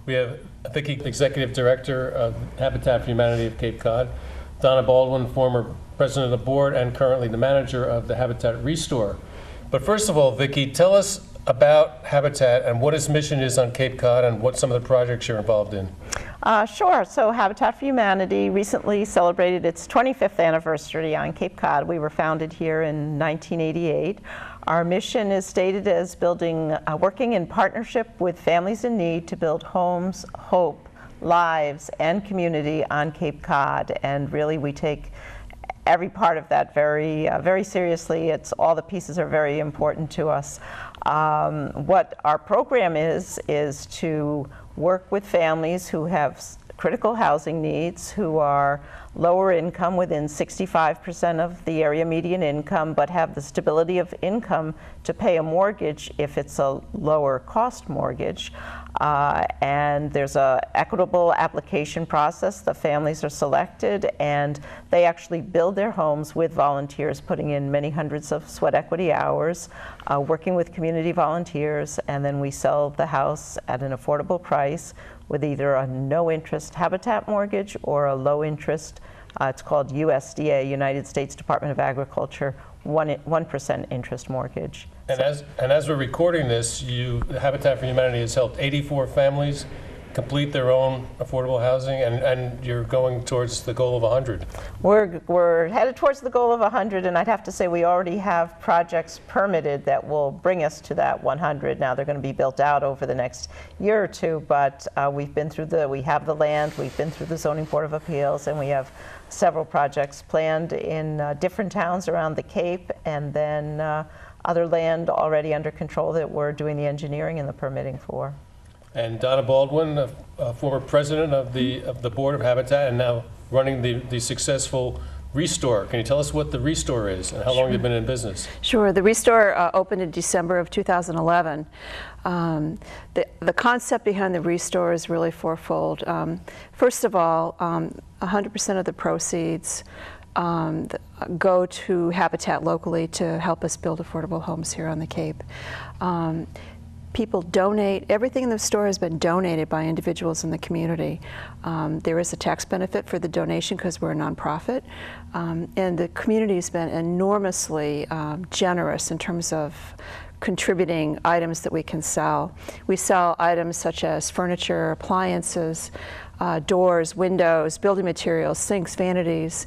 We have Vicki, Executive Director of Habitat for Humanity of Cape Cod, Donna Baldwin, former President of the Board and currently the manager of the Habitat Restore. But first of all, Vicki, tell us about Habitat and what its mission is on Cape Cod and what some of the projects you're involved in. Sure. So Habitat for Humanity recently celebrated its 25th anniversary on Cape Cod. We were founded here in 1988. Our mission is stated as working in partnership with families in need to build homes, hope, lives, and community on Cape Cod. And really, we take every part of that very seriously. All the pieces are very important to us. What our program is to work with families who have critical housing needs, who are lower income, within 65% of the area median income, but have the stability of income to pay a mortgage if it's a lower cost mortgage. And there's an equitable application process. The families are selected and they actually build their homes with volunteers, putting in many hundreds of sweat equity hours, working with community volunteers, and then we sell the house at an affordable price with either a no-interest Habitat mortgage or a low-interest, it's called USDA, United States Department of Agriculture, 1% interest mortgage. And as we're recording this, Habitat for Humanity has helped 84 families complete their own affordable housing, and you're going towards the goal of 100. We're headed towards the goal of 100, and I'd have to say we already have projects permitted that will bring us to that 100. Now they're going to be built out over the next year or two, but we have the land, we've been through the Zoning Board of Appeals, and we have several projects planned in different towns around the Cape, and then other land already under control that we're doing the engineering and the permitting for. And Donna Baldwin, a former president of the board of Habitat and now running the successful Restore. Can you tell us what the Restore is and how long you've been in business? Sure. The Restore opened in December of 2011. The concept behind the Restore is really fourfold. First of all, 100% of the proceeds go to Habitat locally to help us build affordable homes here on the Cape. People donate. Everything in the store has been donated by individuals in the community. There is a tax benefit for the donation because we're a nonprofit, and the community has been enormously generous in terms of contributing items that we can sell. We sell items such as furniture, appliances, doors, windows, building materials, sinks, vanities.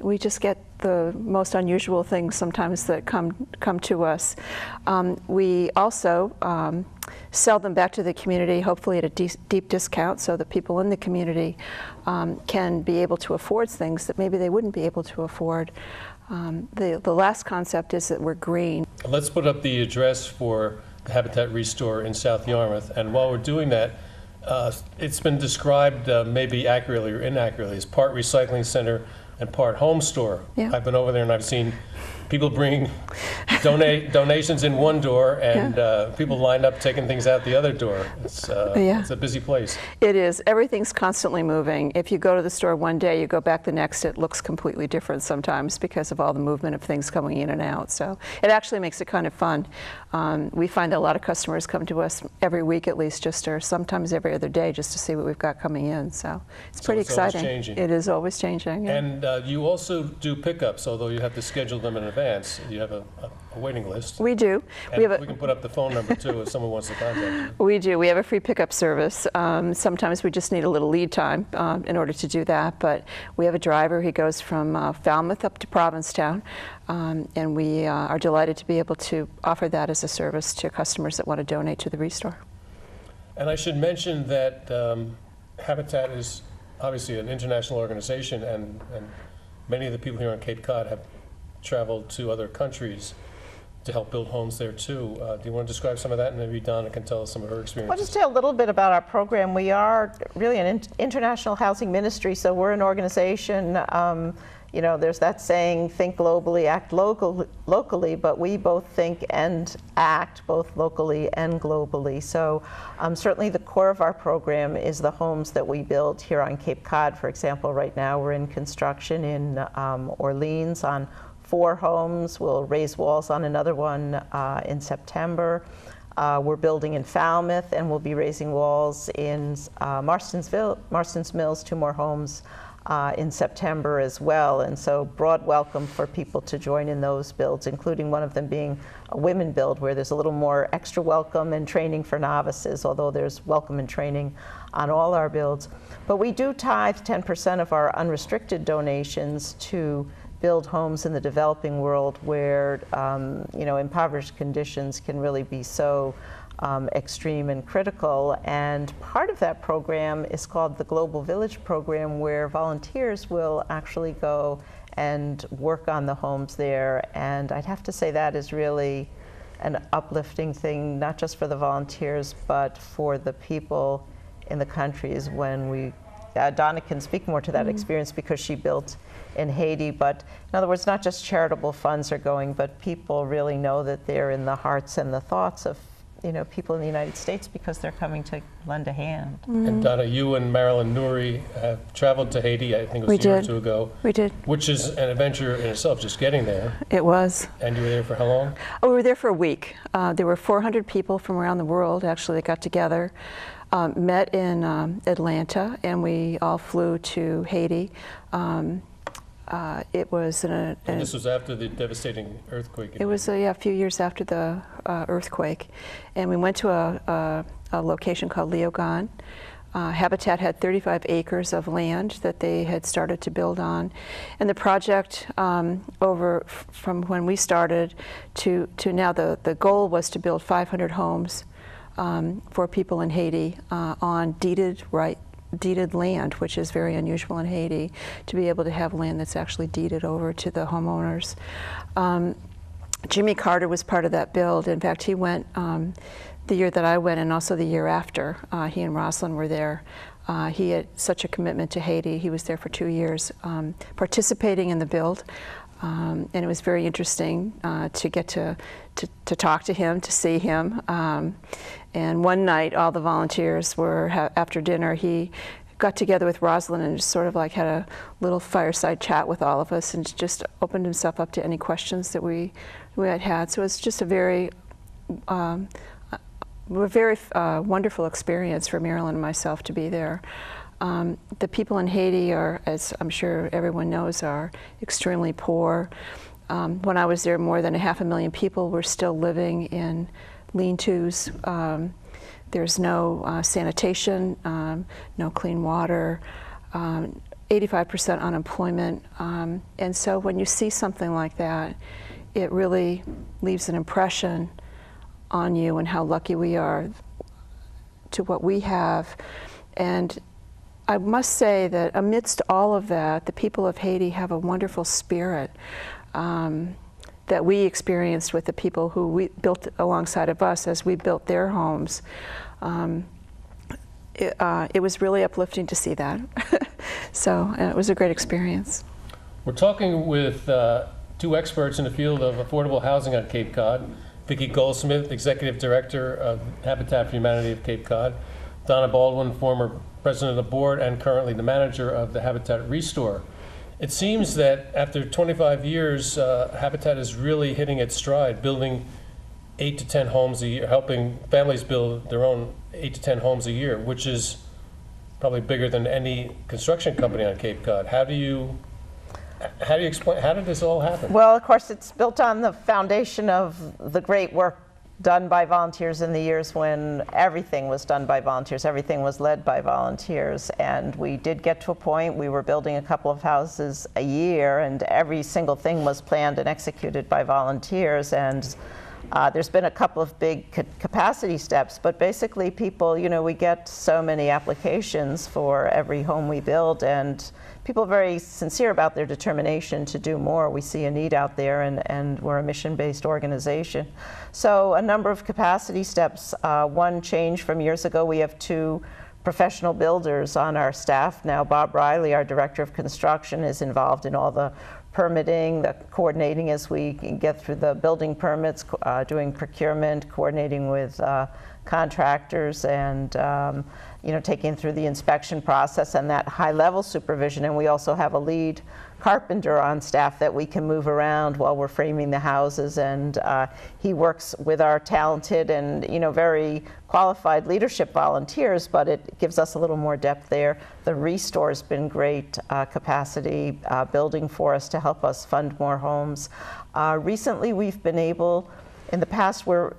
We just get the most unusual things sometimes that come to us. We also sell them back to the community, hopefully at a deep discount, so that people in the community can be able to afford things that maybe they wouldn't be able to afford. The last concept is that we're green. Let's put up the address for the Habitat Restore in South Yarmouth, and while we're doing that, it's been described maybe accurately or inaccurately as part recycling center and part home store. Yeah. I've been over there and I've seen people bringing donations in one door and people lined up taking things out the other door. It's a busy place. It is. Everything's constantly moving. If you go to the store one day, you go back the next, it looks completely different sometimes because of all the movement of things coming in and out. So it actually makes it kind of fun. We find a lot of customers come to us every week at least, or sometimes every other day, just to see what we've got coming in. So it's pretty exciting. Always changing. It is always changing. Yeah. And you also do pickups, although you have to schedule them in advance. You have a waiting list. We do. And we can put up the phone number too if someone wants to contact you. We do. We have a free pickup service. Sometimes we just need a little lead time in order to do that, but we have a driver. He goes from Falmouth up to Provincetown, and we are delighted to be able to offer that as a service to customers that want to donate to the Restore. And I should mention that Habitat is obviously an international organization, and many of the people here on Cape Cod have traveled to other countries to help build homes there too. Do you want to describe some of that, and maybe Donna can tell us some of her experiences? I'll just tell a little bit about our program. We are really an international housing ministry, so we're an organization. You know, there's that saying, think globally, act locally, but we both think and act both locally and globally. So certainly the core of our program is the homes that we build here on Cape Cod. For example, right now we're in construction in Orleans on 4 homes. We'll raise walls on another one in September. We're building in Falmouth, and we'll be raising walls in Marston's Mills, 2 more homes in September as well. And so broad welcome for people to join in those builds, including one of them being a women build, where there's a little more extra welcome and training for novices, although there's welcome and training on all our builds. But we do tithe 10% of our unrestricted donations to build homes in the developing world where impoverished conditions can really be so extreme and critical. And part of that program is called the Global Village Program, where volunteers will actually go and work on the homes there. And I'd have to say that is really an uplifting thing, not just for the volunteers, but for the people in the countries when we, Donna can speak more to that experience because she built in Haiti. But in other words, not just charitable funds are going, but people really know that they're in the hearts and the thoughts of people in the United States because they're coming to lend a hand. And Donna, you and Marilyn Nouri have traveled to Haiti, I think it was a year or 2 ago. We did. Which is an adventure in itself, just getting there. It was. And you were there for how long? Oh, we were there for a week. There were 400 people from around the world actually that got together, met in Atlanta, and we all flew to Haiti. It was And this was after the devastating earthquake. It was a few years after the earthquake, and we went to a location called Leogane. Habitat had 35 acres of land that they had started to build on, and the project from when we started to now, the goal was to build 500 homes for people in Haiti on deeded land, which is very unusual in Haiti, to be able to have land that's actually deeded over to the homeowners. Jimmy Carter was part of that build. In fact, he went the year that I went and also the year after. He and Rosalind were there. He had such a commitment to Haiti. He was there for 2 years participating in the build. And it was very interesting to get to talk to him, to see him. And one night, all the volunteers were, after dinner, he got together with Rosalind and just sort of like had a little fireside chat with all of us and just opened himself up to any questions that we had had. So it was just a very wonderful experience for Marilyn and myself to be there. The people in Haiti are, as I'm sure everyone knows, are extremely poor. When I was there, more than 500,000 people were still living in lean-tos. There's no sanitation, no clean water, 85% unemployment. And so when you see something like that, it really leaves an impression on you and how lucky we are to what we have. And I must say that amidst all of that, the people of Haiti have a wonderful spirit that we experienced with the people who we built alongside of us as we built their homes. It was really uplifting to see that. So it was a great experience. We're talking with 2 experts in the field of affordable housing on Cape Cod. Vicki Goldsmith, Executive Director of Habitat for Humanity of Cape Cod. Donna Baldwin, former President of the Board and currently the manager of the Habitat Restore. It seems that after 25 years, Habitat is really hitting its stride, building 8 to 10 homes a year, helping families build their own 8 to 10 homes a year, which is probably bigger than any construction company on Cape Cod. How do you explain, how did this all happen? Well, of course, it's built on the foundation of the great work done by volunteers in the years when everything was done by volunteers, everything was led by volunteers. And we did get to a point, we were building a couple of houses a year, and every single thing was planned and executed by volunteers. And there's been a couple of big capacity steps, but basically people, we get so many applications for every home we build, and people are very sincere about their determination to do more. We see a need out there, and we're a mission-based organization. So a number of capacity steps. One change from years ago, we have 2 professional builders on our staff now. Bob Riley, our Director of Construction, is involved in all the permitting, the coordinating as we get through the building permits, doing procurement, coordinating with contractors, and taking through the inspection process and that high-level supervision. And we also have a lead carpenter on staff that we can move around while we're framing the houses, and he works with our talented and very qualified leadership volunteers, but it gives us a little more depth there. The Restore's been great capacity building for us to help us fund more homes. Recently we've been able, in the past where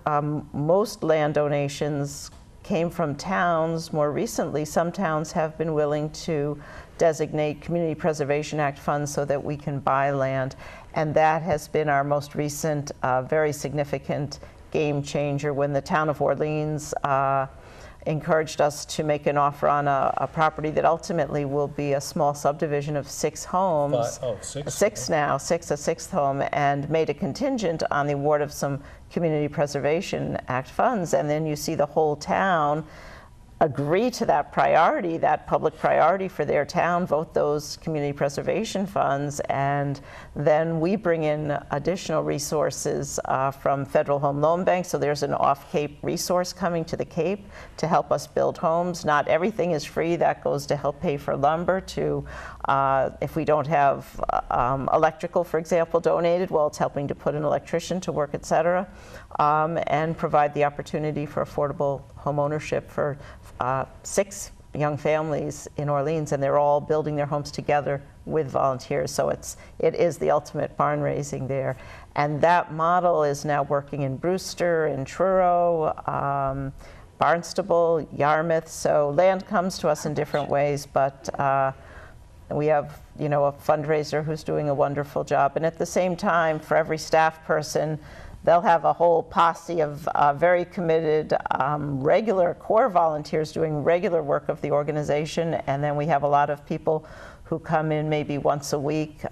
most land donations came from towns, more recently some towns have been willing to designate Community Preservation Act funds so that we can buy land, and that has been our most recent very significant game changer when the town of Orleans encouraged us to make an offer on a property that ultimately will be a small subdivision of 6 homes. Six now, a 6th home, and made a contingent on the award of some Community Preservation Act funds. And then you see the whole town agree to that priority, that public priority for their town, vote those community preservation funds, and then we bring in additional resources from Federal Home Loan Bank. So there's an off-Cape resource coming to the Cape to help us build homes. Not everything is free. That goes to help pay for lumber, to if we don't have electrical, for example, donated, well, it's helping to put an electrician to work, et cetera, and provide the opportunity for affordable home ownership for 6 young families in Orleans, and they're all building their homes together with volunteers. So it is the ultimate barn raising there. And that model is now working in Brewster, in Truro, Barnstable, Yarmouth. So land comes to us in different ways, but we have a fundraiser who's doing a wonderful job. And at the same time, for every staff person, they'll have a whole posse of very committed, regular core volunteers doing regular work of the organization. And then we have a lot of people who come in maybe once a week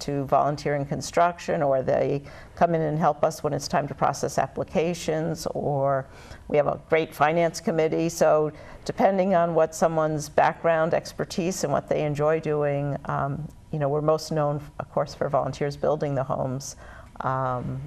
to volunteer in construction, or they come in and help us when it's time to process applications, or we have a great finance committee. So depending on what someone's background, expertise, and what they enjoy doing, we're most known, of course, for volunteers building the homes. And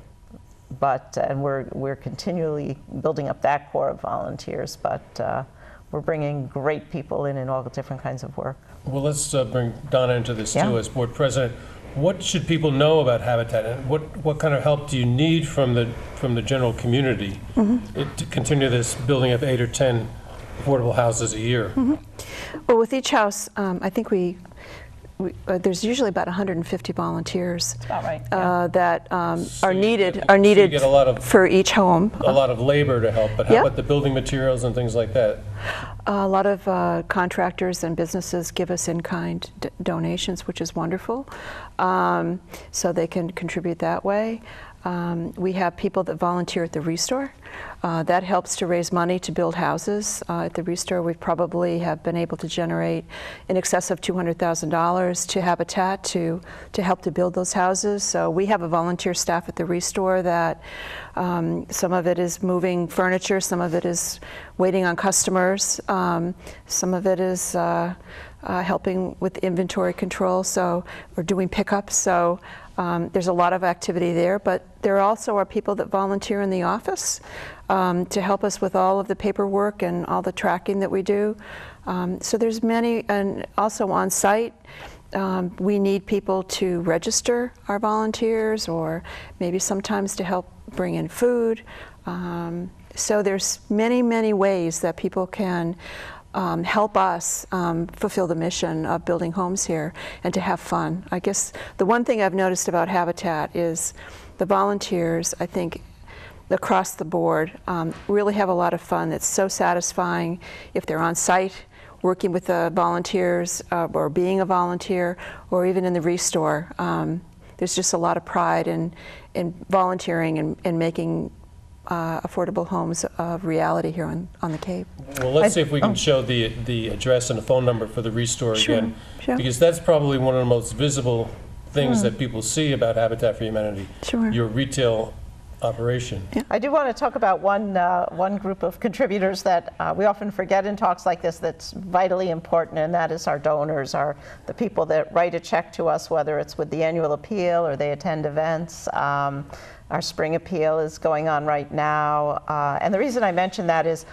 we're continually building up that core of volunteers, but we're bringing great people in all the different kinds of work. Well, let's bring Donna into this too as board president. What should people know about Habitat, and what kind of help do you need from the general community to continue this building of 8 or 10 affordable houses a year? Well, with each house, I think there's usually about 150 volunteers that are needed you get a lot of, for each home. A lot of labor to help, but how about the building materials and things like that? A lot of contractors and businesses give us in-kind donations, which is wonderful, so they can contribute that way. We have people that volunteer at the Restore. That helps to raise money to build houses. At the Restore, we probably have been able to generate in excess of $200,000 to Habitat to help to build those houses. So we have a volunteer staff at the Restore that some of it is moving furniture, some of it is waiting on customers, some of it is helping with inventory control, so we're doing pickups. So there's a lot of activity there, but there also are people that volunteer in the office to help us with all of the paperwork and all the tracking that we do. So there's many, and also on site, we need people to register our volunteers, or maybe sometimes to help bring in food. So there's many ways that people can help us fulfill the mission of building homes here and to have fun. I guess the one thing I've noticed about Habitat is the volunteers, I think, across the board, really have a lot of fun. It's so satisfying if they're on site working with the volunteers, or being a volunteer, or even in the Restore. There's just a lot of pride in volunteering and making affordable homes of reality here on the Cape. Well, let's see if we can show the address and the phone number for the Restore again, because that's probably one of the most visible things that people see about Habitat for Humanity. Your retail operation. I do want to talk about one group of contributors that we often forget in talks like this that's vitally important, and that is our donors, the people that write a check to us, whether it's with the annual appeal or they attend events. Our spring appeal is going on right now. And the reason I mention that is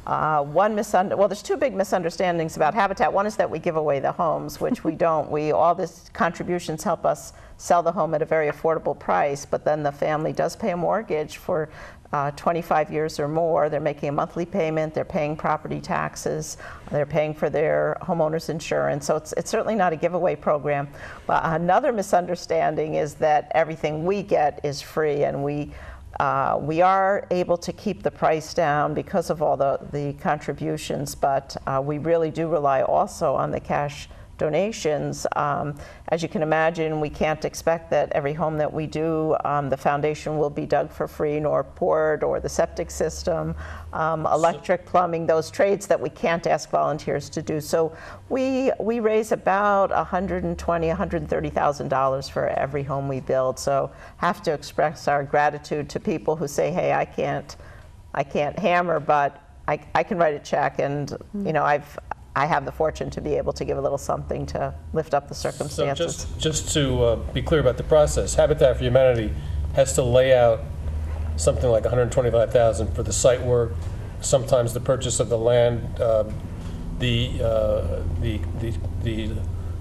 there's two big misunderstandings about Habitat. One is that we give away the homes, which we don't. All these contributions help us sell the home at a very affordable price, but then the family does pay a mortgage for 25 years or more. They're making a monthly payment, they're paying property taxes, they're paying for their homeowner's insurance, so it's certainly not a giveaway program. But another misunderstanding is that everything we get is free, and we are able to keep the price down because of all the contributions, but we really do rely also on the cash donations. As you can imagine, we can't expect that every home that we do, the foundation will be dug for free, nor poured, or the septic system, electric, plumbing, those trades that we can't ask volunteers to do. So we raise about $120,000, $130,000 for every home we build. So have to express our gratitude to people who say, hey, I can't hammer, but I can write a check, and you know, I have the fortune to be able to give a little something to lift up the circumstances. So just to be clear about the process, Habitat for Humanity has to lay out something like $125,000 for the site work, sometimes the purchase of the land, the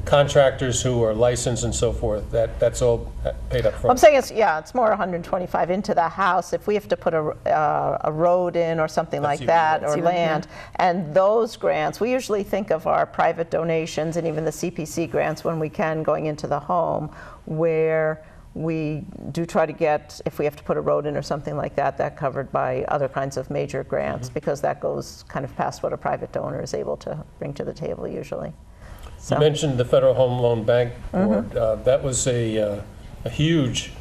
contractors who are licensed and so forth. That's all paid up front. I'm saying it's more 125 into the house if we have to put a road in or something like that, or land. And those grants, we usually think of our private donations and even the CPC grants when we can going into the home, where we do try to get, if we have to put a road in or something like that, that covered by other kinds of major grants, because that goes kind of past what a private donor is able to bring to the table usually. You mentioned the Federal Home Loan Bank Board. That was a huge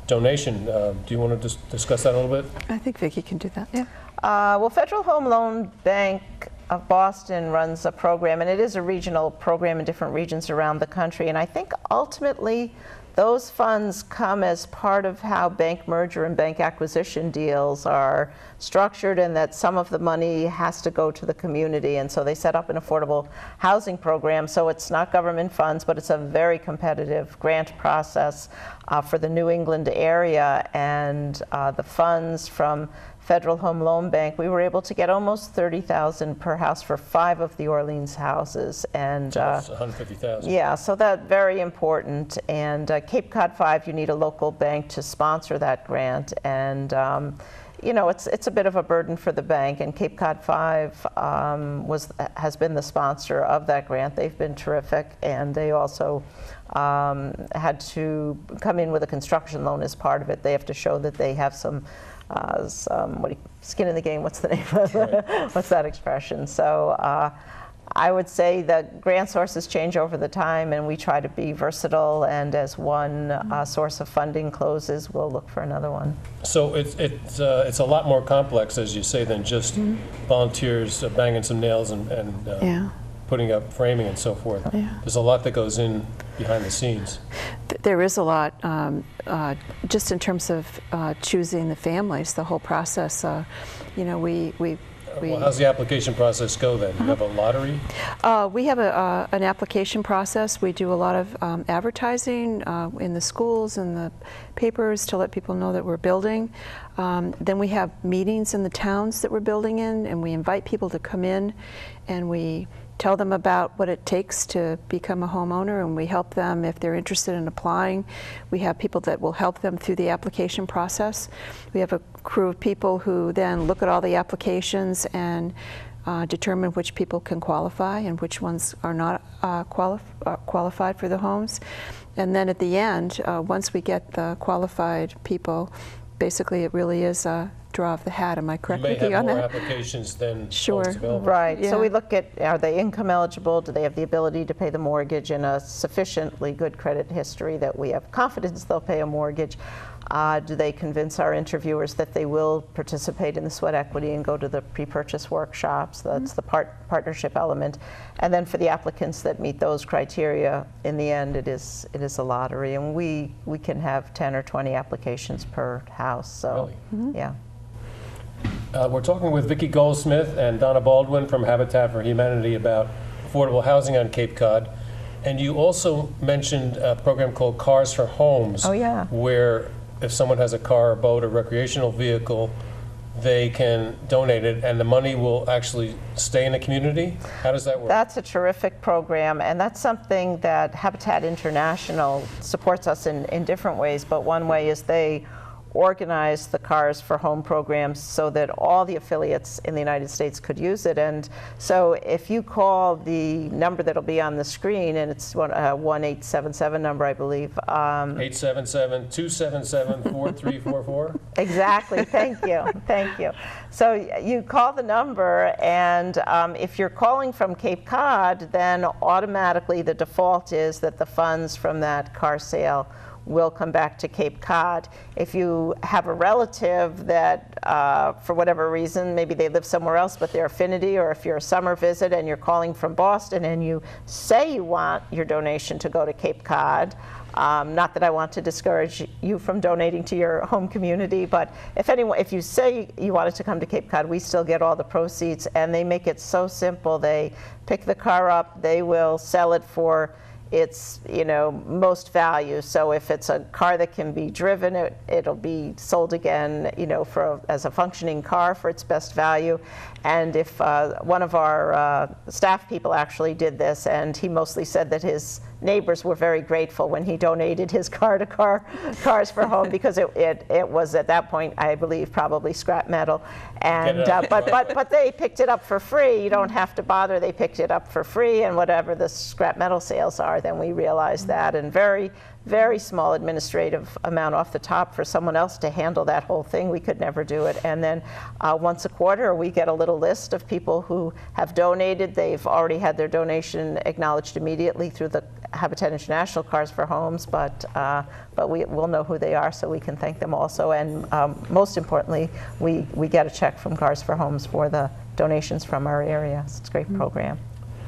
donation. Do you want to just discuss that a little bit? I think Vicki can do that. Yeah. Well, Federal Home Loan Bank of Boston runs a program, and it is a regional program in different regions around the country. And I think ultimately those funds come as part of how bank merger and bank acquisition deals are structured, and that some of the money has to go to the community. And so they set up an affordable housing program. So it's not government funds, but it's a very competitive grant process for the New England area. And the funds from Federal Home Loan Bank, we were able to get almost $30,000 per house for 5 of the Orleans houses, and that's $150,000. Yeah, so that's very important. And Cape Cod 5, you need a local bank to sponsor that grant, and you know, it's a bit of a burden for the bank. And Cape Cod 5 has been the sponsor of that grant. They've been terrific, and they also had to come in with a construction loan as part of it. They have to show that they have some skin in the game. What's the name of what's that expression? So I would say that grant sources change over the time, and we try to be versatile, and as one source of funding closes, we'll look for another one. So it's a lot more complex, as you say, than just volunteers banging some nails and putting up framing and so forth. There's a lot that goes in behind the scenes. There is a lot, just in terms of choosing the families, the whole process. You know, Well, how's the application process go then? You have a lottery? We have an application process. We do a lot of advertising in the schools and the papers to let people know that we're building. Then we have meetings in the towns that we're building in, and we invite people to come in, and we tell them about what it takes to become a homeowner, and we help them if they're interested in applying. We have people that will help them through the application process. We have a crew of people who then look at all the applications and determine which people can qualify and which ones are not qualified for the homes. And then at the end, once we get the qualified people, basically it really is draw of the hat. Am I You correct, may Vicki, have on more that? applications than Sure. homes available. Right, Yeah. so we look at, are they income eligible? Do they have the ability to pay the mortgage and a sufficiently good credit history that we have confidence they'll pay a mortgage? Do they convince our interviewers that they will participate in the sweat equity and go to the pre-purchase workshops? That's the partnership element. And then for the applicants that meet those criteria, in the end, it is a lottery. And we can have 10 or 20 applications per house, so, yeah. We're talking with Vicki Goldsmith and Donna Baldwin from Habitat for Humanity about affordable housing on Cape Cod. And you also mentioned a program called Cars for Homes. Oh, yeah. Where if someone has a car, a boat, a recreational vehicle, they can donate it and the money will actually stay in the community? How does that work? That's a terrific program, and that's something that Habitat International supports us in different ways, but one way is they organize the Cars for Home programs so that all the affiliates in the United States could use it. And so if you call the number that'll be on the screen, and it's 1-877 number, I believe. 877-277-4344? Exactly, thank you, thank you. So you call the number, and if you're calling from Cape Cod, then automatically the default is that the funds from that car sale will come back to Cape Cod. If you have a relative that, for whatever reason, maybe they live somewhere else, but their affinity, or if you're a summer visit and you're calling from Boston and you say you want your donation to go to Cape Cod, not that I want to discourage you from donating to your home community, but if you say you want it to come to Cape Cod, we still get all the proceeds, and they make it so simple. They pick the car up, they will sell it for its most value. So if it's a car that can be driven, it'll be sold again, as a functioning car for its best value. And if one of our staff people actually did this, and he mostly said that his neighbors were very grateful when he donated his car to Cars for Home, because it was at that point, I believe, probably scrap metal. And but they picked it up for free. You don't have to bother. They picked it up for free, and whatever the scrap metal sales are, then we realized that. And very, very small administrative amount off the top for someone else to handle that whole thing. We could never do it. And then once a quarter, we get a little list of people who have donated. They've already had their donation acknowledged immediately through the Habitat International Cars for Homes, but we'll know who they are, so we can thank them also. And most importantly, we get a check from Cars for Homes for the donations from our area. It's a great program.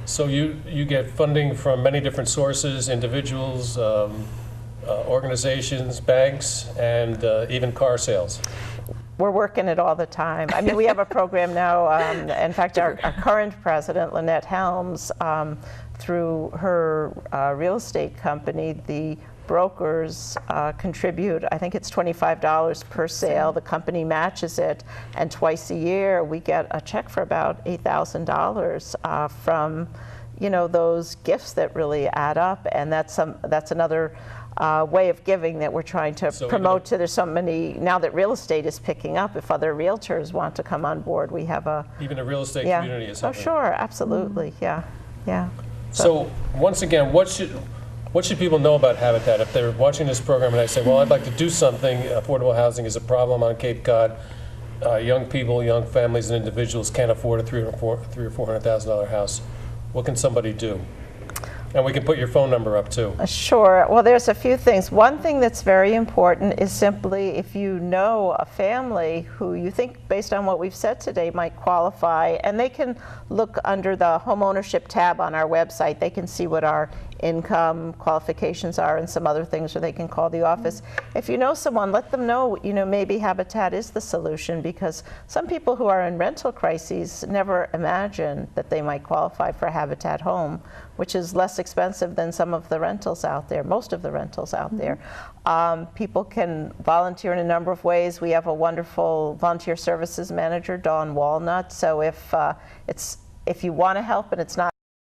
So you get funding from many different sources, individuals, organizations, banks, and even car sales. We're working it all the time. I mean, we have a program now. In fact, our current president, Lynette Helms, through her real estate company, the brokers contribute, I think it's $25 per sale. The company matches it, and twice a year we get a check for about $8,000 from those gifts that really add up. And that's another way of giving that we're trying to promote. There's so many now that real estate is picking up. If other realtors want to come on board, we have even a real estate community is helping. Oh, sure, absolutely, yeah. So once again, what should people know about Habitat? If they're watching this program and they say, well, I'd like to do something, affordable housing is a problem on Cape Cod, young people, young families and individuals can't afford a $300,000 or $400,000 house, what can somebody do? And we can put your phone number up too. Sure. Well, there's a few things. One thing that's very important is simply if you know a family who you think, based on what we've said today, might qualify, and they can look under the home ownership tab on our website. They can see what our income qualifications are and some other things, or they can call the office. If you know someone, let them know, maybe Habitat is the solution, because some people who are in rental crises never imagine that they might qualify for a Habitat home, which is less expensive than some of the rentals out there, most of the rentals out there. People can volunteer in a number of ways. We have a wonderful volunteer services manager, Dawn Walnut. So if you want to help and it's not